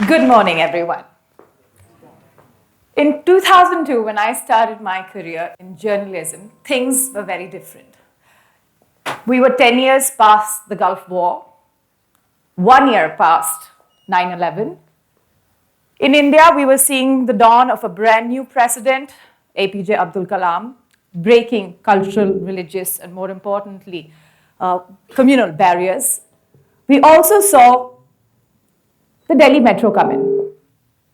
Good morning, everyone. In 2002, when I started my career in journalism, things were very different. We were 10 years past the Gulf War, 1 year past 9/11. In India, we were seeing the dawn of a brand new president, APJ Abdul Kalam, breaking cultural, religious, and more importantly, communal barriers. We also saw the Delhi Metro come in.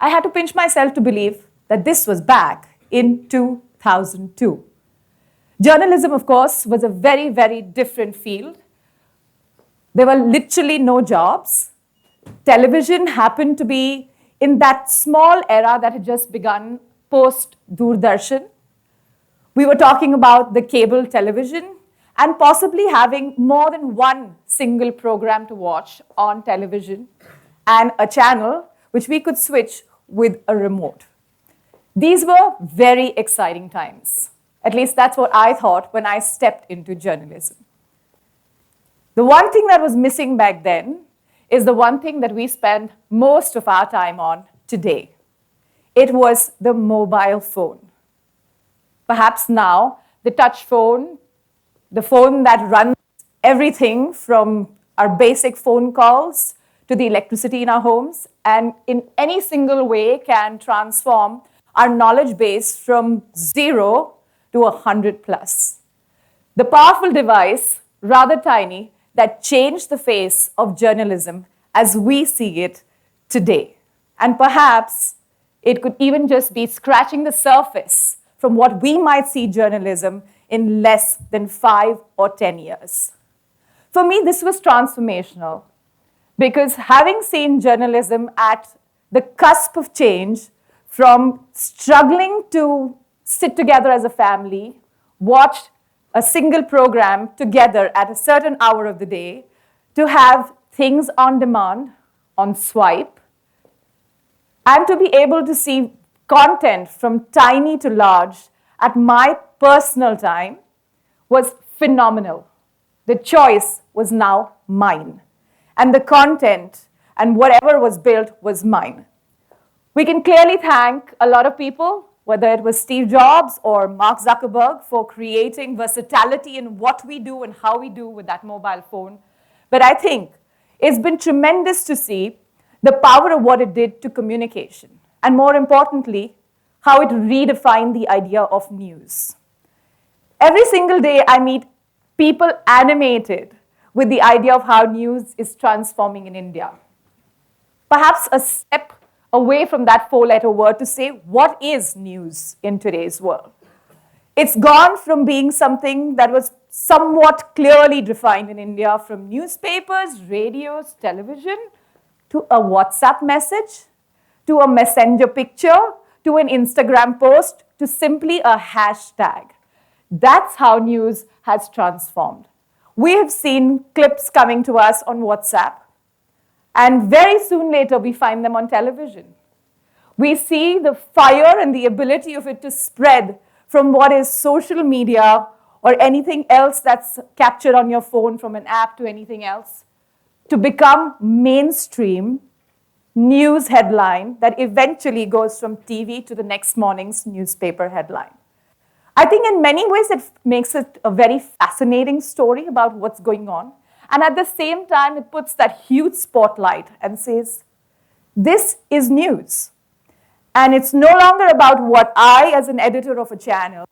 I had to pinch myself to believe that this was back in 2002. Journalism, of course, was a very, very different field. There were literally no jobs. Television happened to be in that small era that had just begun post-Doordarshan. We were talking about the cable television and possibly having more than one single program to watch on television and a channel which we could switch with a remote. These were very exciting times. At least that's what I thought when I stepped into journalism. The one thing that was missing back then is the one thing that we spend most of our time on today. It was the mobile phone. Perhaps now, the touch phone, the phone that runs everything from our basic phone calls to the electricity in our homes, and in any single way can transform our knowledge base from 0 to 100 plus. The powerful device, rather tiny, that changed the face of journalism as we see it today. And perhaps it could even just be scratching the surface from what we might see journalism in less than 5 or 10 years. For me, this was transformational because having seen journalism at the cusp of change, from struggling to sit together as a family, watch a single program together at a certain hour of the day, to have things on demand, on swipe, and to be able to see content from tiny to large at my personal time was phenomenal. The choice was now mine. And the content and whatever was built was mine. We can clearly thank a lot of people, whether it was Steve Jobs or Mark Zuckerberg, for creating versatility in what we do and how we do with that mobile phone. But I think it's been tremendous to see the power of what it did to communication. And more importantly, how it redefined the idea of news. Every single day I meet people animated with the idea of how news is transforming in India. Perhaps a step away from that four-letter word to say, what is news in today's world? It's gone from being something that was somewhat clearly defined in India, from newspapers, radios, television, to a WhatsApp message, to a messenger picture, to an Instagram post, to simply a hashtag. That's how news has transformed. We have seen clips coming to us on WhatsApp, and very soon later we find them on television. We see the fire and the ability of it to spread from what is social media or anything else that's captured on your phone from an app to anything else, to become mainstream news headline that eventually goes from TV to the next morning's newspaper headline. I think in many ways it makes it a very fascinating story about what's going on. And at the same time, it puts that huge spotlight and says, this is news. And it's no longer about what I, as an editor of a channel,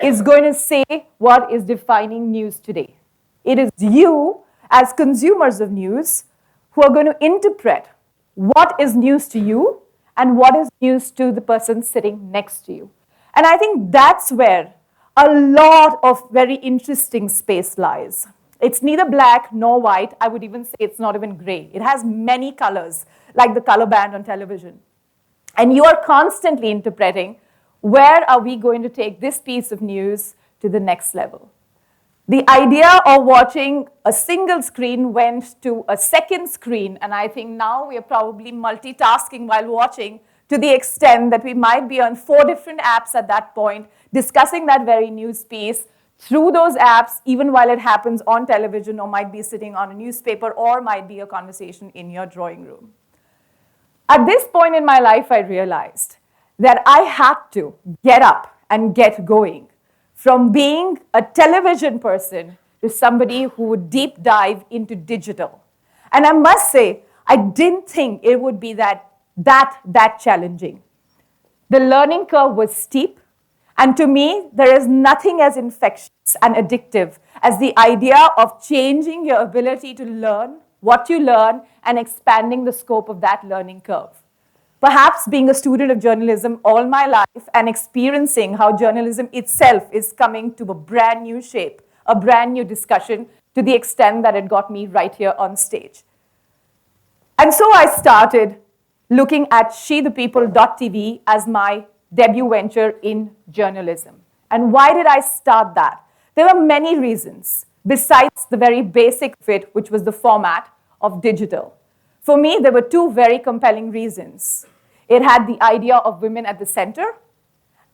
is going to say what is defining news today. It is you, as consumers of news, who are going to interpret what is news to you and what is news to the person sitting next to you. And I think that's where a lot of very interesting space lies. It's neither black nor white. I would even say it's not even gray. It has many colors, like the color band on television. And you are constantly interpreting, where are we going to take this piece of news to the next level? The idea of watching a single screen went to a second screen, and I think now we are probably multitasking while watching, to the extent that we might be on 4 different apps at that point, discussing that very news piece through those apps, even while it happens on television, or might be sitting on a newspaper, or might be a conversation in your drawing room. At this point in my life, I realized that I had to get up and get going from being a television person to somebody who would deep dive into digital. And I must say, I didn't think it would be that challenging. The learning curve was steep, and to me, there is nothing as infectious and addictive as the idea of changing your ability to learn what you learn and expanding the scope of that learning curve. Perhaps being a student of journalism all my life and experiencing how journalism itself is coming to a brand new shape, a brand new discussion, to the extent that it got me right here on stage. And so I started looking at SheThePeople.tv as my debut venture in journalism. And why did I start that? There were many reasons, besides the very basic fit, which was the format of digital. For me, there were two very compelling reasons. It had the idea of women at the center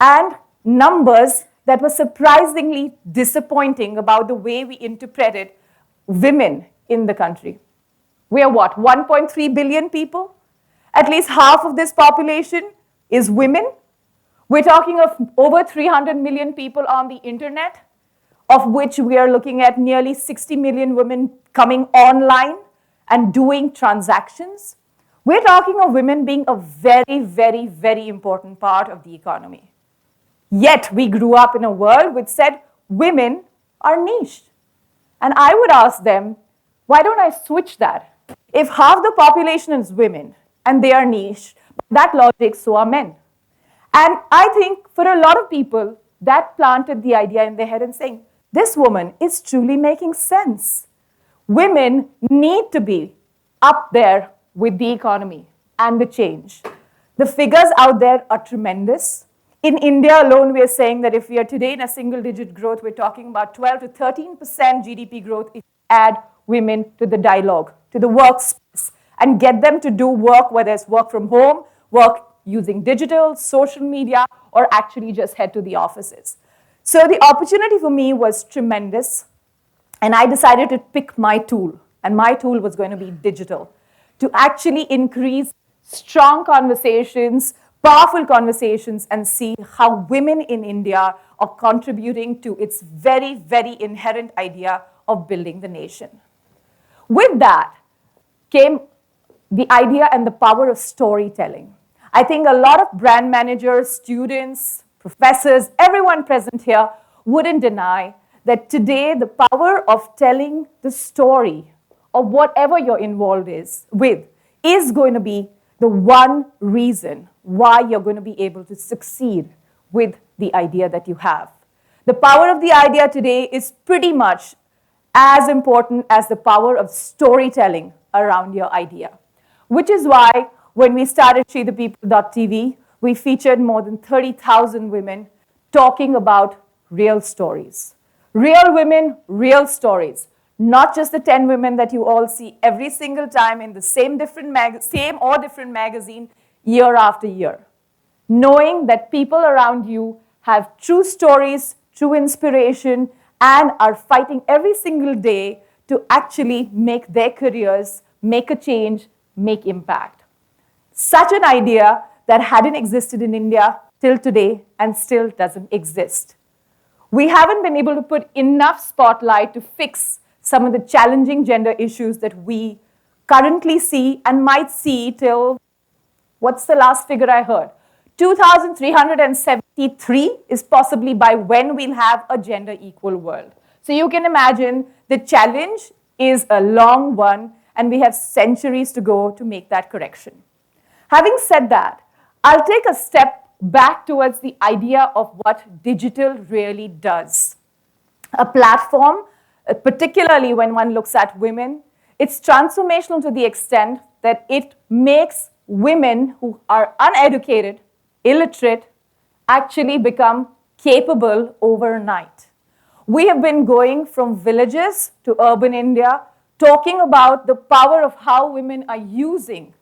and numbers that were surprisingly disappointing about the way we interpreted women in the country. We are what, 1.3 billion people? At least half of this population is women. We're talking of over 300 million people on the internet, of which we are looking at nearly 60 million women coming online and doing transactions. We're talking of women being a very, very, very important part of the economy. Yet we grew up in a world which said women are niche. And I would ask them, why don't I switch that? If half the population is women and they are niche, that logic, so are men. And I think for a lot of people, that planted the idea in their head and saying, this woman is truly making sense. Women need to be up there with the economy and the change. The figures out there are tremendous. In India alone, we are saying that if we are today in a single-digit growth, we're talking about 12 to 13% GDP growth if we add women to the dialogue, to the workspace, and get them to do work, whether it's work from home, work using digital, social media, or actually just head to the offices. So the opportunity for me was tremendous, and I decided to pick my tool, and my tool was going to be digital, to actually increase strong conversations, powerful conversations, and see how women in India are contributing to its very, very inherent idea of building the nation. With that came the idea and the power of storytelling. I think a lot of brand managers, students, professors, everyone present here wouldn't deny that today the power of telling the story of whatever you're involved with is going to be the one reason why you're going to be able to succeed with the idea that you have. The power of the idea today is pretty much as important as the power of storytelling around your idea, which is why when we started SheThePeople.tv, we featured more than 30,000 women talking about real stories. Real women, real stories. Not just the 10 women that you all see every single time in the same or different magazine year after year. Knowing that people around you have true stories, true inspiration, and are fighting every single day to actually make their careers, make a change, make impact. Such an idea that hadn't existed in India till today and still doesn't exist. We haven't been able to put enough spotlight to fix some of the challenging gender issues that we currently see and might see till, what's the last figure I heard? 2,373 is possibly by when we'll have a gender equal world. So you can imagine the challenge is a long one and we have centuries to go to make that correction. Having said that, I'll take a step back towards the idea of what digital really does. A platform, particularly when one looks at women, it's transformational to the extent that it makes women who are uneducated, illiterate, actually become capable overnight. We have been going from villages to urban India, talking about the power of how women are using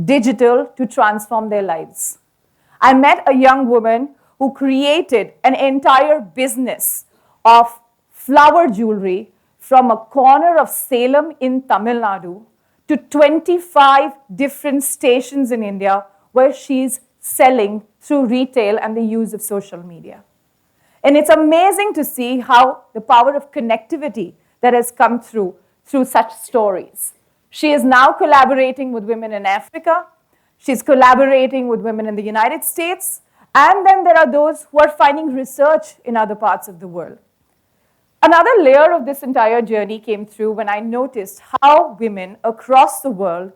digital to transform their lives. I met a young woman who created an entire business of flower jewelry from a corner of Salem in Tamil Nadu to 25 different stations in India where she's selling through retail and the use of social media. And it's amazing to see how the power of connectivity that has come through such stories. She is now collaborating with women in Africa. She's collaborating with women in the United States. And then there are those who are finding research in other parts of the world. Another layer of this entire journey came through when I noticed how women across the world,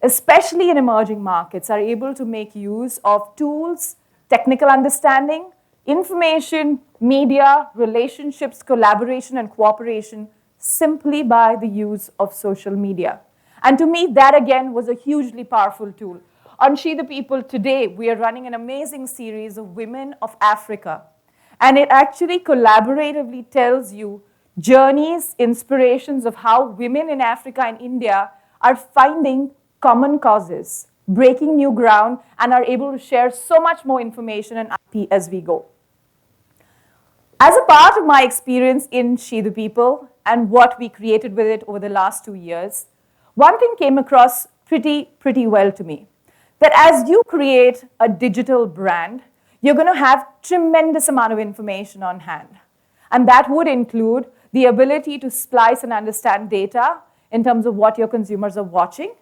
especially in emerging markets, are able to make use of tools, technical understanding, information, media, relationships, collaboration, and cooperation simply by the use of social media. And to me, that again was a hugely powerful tool. On She the People today, we are running an amazing series of Women of Africa. And it actually collaboratively tells you journeys, inspirations of how women in Africa and India are finding common causes, breaking new ground, and are able to share so much more information and IP as we go. As a part of my experience in She the People and what we created with it over the last 2 years, one thing came across pretty well to me, that as you create a digital brand, you're going to have tremendous amount of information on hand. And that would include the ability to splice and understand data in terms of what your consumers are watching,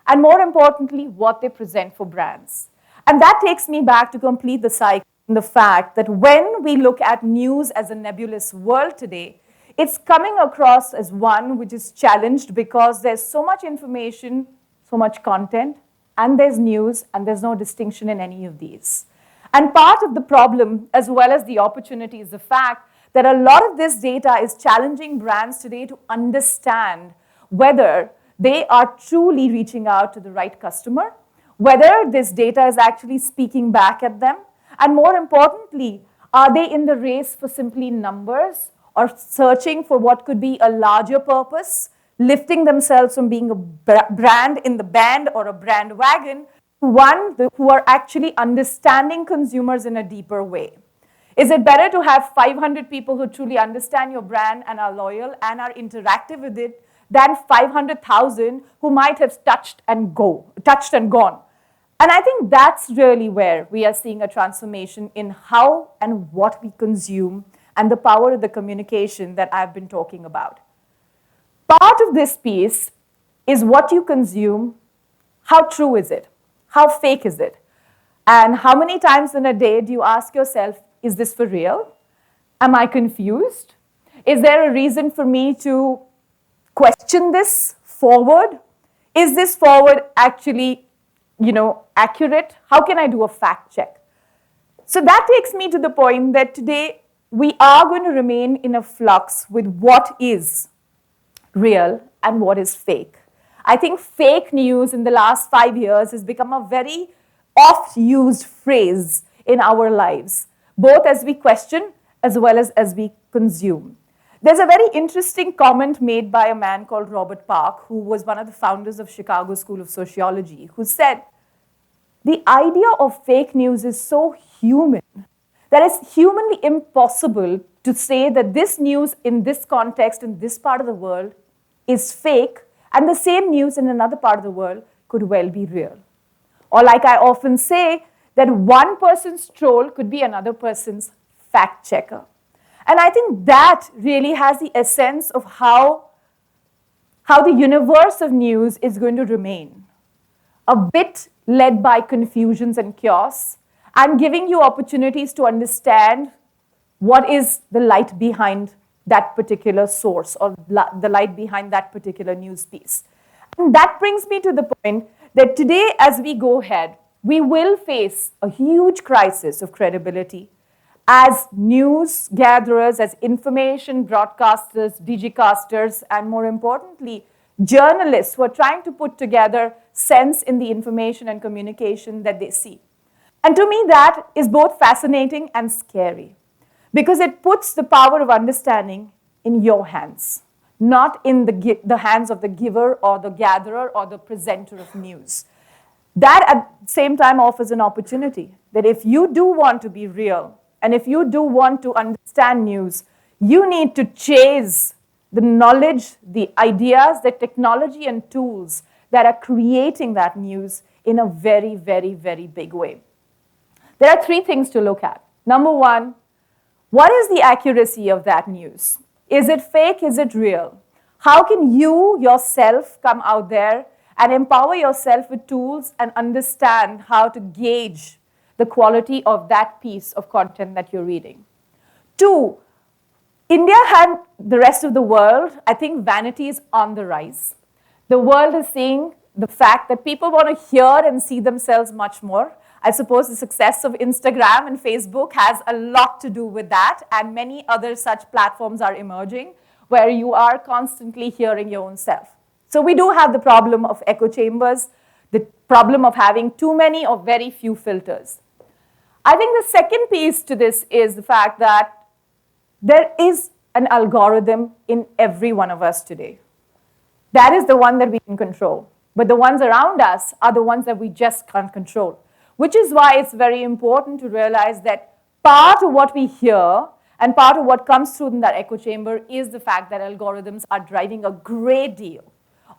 and more importantly, what they present for brands. And that takes me back to complete the cycle in the fact that when we look at news as a nebulous world today, it's coming across as one which is challenged because there's so much information, so much content, and there's news, and there's no distinction in any of these. And part of the problem, as well as the opportunity, is the fact that a lot of this data is challenging brands today to understand whether they are truly reaching out to the right customer, whether this data is actually speaking back at them, and more importantly, are they in the race for simply numbers or searching for what could be a larger purpose, lifting themselves from being a brand in the band or a brand wagon, one who are actually understanding consumers in a deeper way. Is it better to have 500 people who truly understand your brand and are loyal and are interactive with it than 500,000 who might have touched and gone? And I think that's really where we are seeing a transformation in how and what we consume and the power of the communication that I've been talking about. Part of this piece is what you consume. How true is it? How fake is it? And how many times in a day do you ask yourself, is this for real? Am I confused? Is there a reason for me to question this forward? Is this forward actually, accurate? How can I do a fact check? So that takes me to the point that today we are going to remain in a flux with what is real and what is fake. I think fake news in the last 5 years has become a very oft-used phrase in our lives, both as we question as well as we consume. There's a very interesting comment made by a man called Robert Park, who was one of the founders of Chicago School of Sociology, who said, the idea of fake news is so human that it's humanly impossible to say that this news in this context, in this part of the world, is fake, and the same news in another part of the world could well be real. Or like I often say, that one person's troll could be another person's fact checker. And I think that really has the essence of how the universe of news is going to remain. A bit led by confusions and chaos, and giving you opportunities to understand what is the light behind that particular source or the light behind that particular news piece. And that brings me to the point that today, as we go ahead, we will face a huge crisis of credibility as news gatherers, as information broadcasters, digicasters, and more importantly, journalists who are trying to put together sense in the information and communication that they see. And to me, that is both fascinating and scary, because it puts the power of understanding in your hands, not in the hands of the giver or the gatherer or the presenter of news. That at the same time offers an opportunity that if you do want to be real and if you do want to understand news, you need to chase the knowledge, the ideas, the technology and tools that are creating that news in a very, very, very big way. There are three things to look at. Number one, what is the accuracy of that news? Is it fake? Is it real? How can you yourself come out there and empower yourself with tools and understand how to gauge the quality of that piece of content that you're reading? Two, India and the rest of the world, I think vanity is on the rise. The world is seeing the fact that people want to hear and see themselves much more. I suppose the success of Instagram and Facebook has a lot to do with that, and many other such platforms are emerging where you are constantly hearing your own self. So we do have the problem of echo chambers, the problem of having too many or very few filters. I think the second piece to this is the fact that there is an algorithm in every one of us today. That is the one that we can control. But the ones around us are the ones that we just can't control. Which is why it's very important to realize that part of what we hear and part of what comes through in that echo chamber is the fact that algorithms are driving a great deal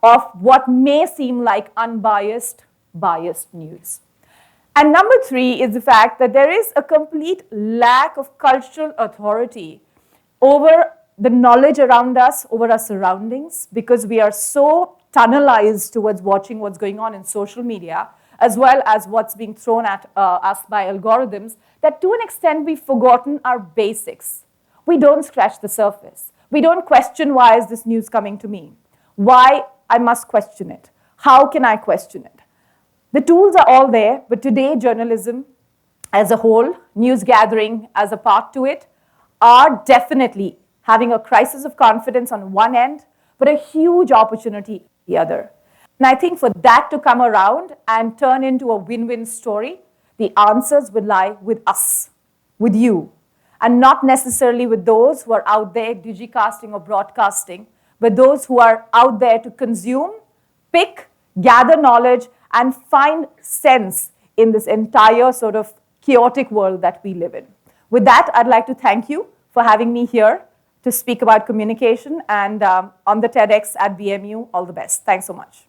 of what may seem like unbiased, biased news. And number three is the fact that there is a complete lack of cultural authority over the knowledge around us, over our surroundings, because we are so tunnelized towards watching what's going on in social media, as well as what's being thrown at us by algorithms, that to an extent we've forgotten our basics. We don't scratch the surface. We don't question, why is this news coming to me? Why I must question it? How can I question it? The tools are all there, but today journalism as a whole, news gathering as a part to it, are definitely having a crisis of confidence on one end, but a huge opportunity on the other. And I think for that to come around and turn into a win-win story, the answers will lie with us, with you, and not necessarily with those who are out there digicasting or broadcasting, but those who are out there to consume, pick, gather knowledge, and find sense in this entire sort of chaotic world that we live in. With that, I'd like to thank you for having me here to speak about communication, and on the TEDx at BMU, all the best. Thanks so much.